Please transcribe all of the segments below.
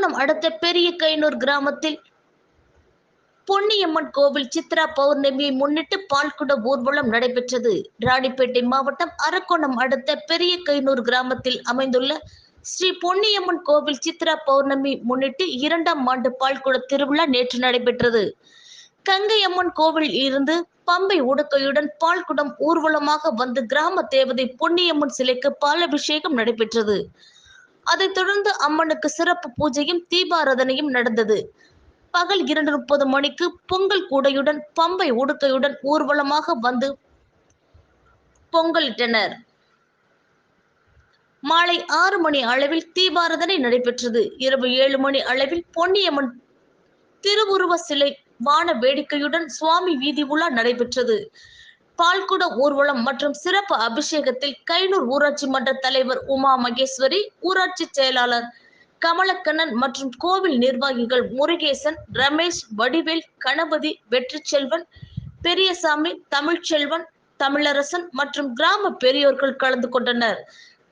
அரக்கோணம் அடுத்த பெரிய கைனூர் கிராமத்தில் பொன்னியம்மன் கோவில் சித்ரா பௌர்ணமியை முன்னிட்டு பால்குட ஊர்வலம் நடைபெற்றது. ராணிப்பேட்டை மாவட்டம் அரக்கோணம் அடுத்த பெரிய கைனூர் கிராமத்தில் அமைந்துள்ள ஸ்ரீ பொன்னியம்மன் கோவில் சித்ரா பௌர்ணமி முன்னிட்டு 2ஆம் ஆண்டு பால்குட திருவிழா நேற்று நடைபெற்றது. கங்கையம்மன் கோவிலில் இருந்து பம்பை உடுக்கையுடன் பால்குடம் ஊர்வலமாக வந்து கிராம தேவதை பொன்னியம்மன் சிலைக்கு பாலாபிஷேகம் நடைபெற்றது. அதைத் தொடர்ந்து அம்மனுக்கு சிறப்பு பூஜையும் தீபாராதனையும் நடந்தது. பகல் 2:30 மணிக்கு பொங்கல் கூடையுடன் பம்பை உடுக்கையுடன் ஊர்வலமாக வந்து பொங்கலிட்டனர். மாலை 6 மணி அளவில் தீபாராதனை நடைபெற்றது. இரவு 7 மணி அளவில் பொன்னியம்மன் திருவுருவ சிலை வான வேடிக்கையுடன் சுவாமி வீதி உலா நடைபெற்றது. பால்குட ஊர்வலம் மற்றும் சிறப்பு அபிஷேகத்தில் கைனூர் ஊராட்சி மன்ற தலைவர் உமா மகேஸ்வரி, ஊராட்சி செயலாளர் கமலக்கண்ணன் மற்றும் கோவில் நிர்வாகிகள் முருகேசன், ரமேஷ், வடிவேல், கணபதி, வெற்றிச்செல்வன், பெரியசாமி, தமிழ்ச்செல்வன், தமிழரசன் மற்றும் கிராம பெரியோர்கள் கலந்து கொண்டனர்.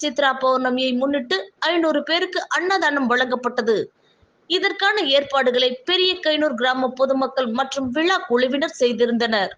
சித்ரா பௌர்ணமியை முன்னிட்டு 500 பேருக்கு அன்னதானம் வழங்கப்பட்டது. இதற்கான ஏற்பாடுகளை பெரிய கைனூர் கிராம பொதுமக்கள் மற்றும் விழா குழுவினர் செய்திருந்தனர்.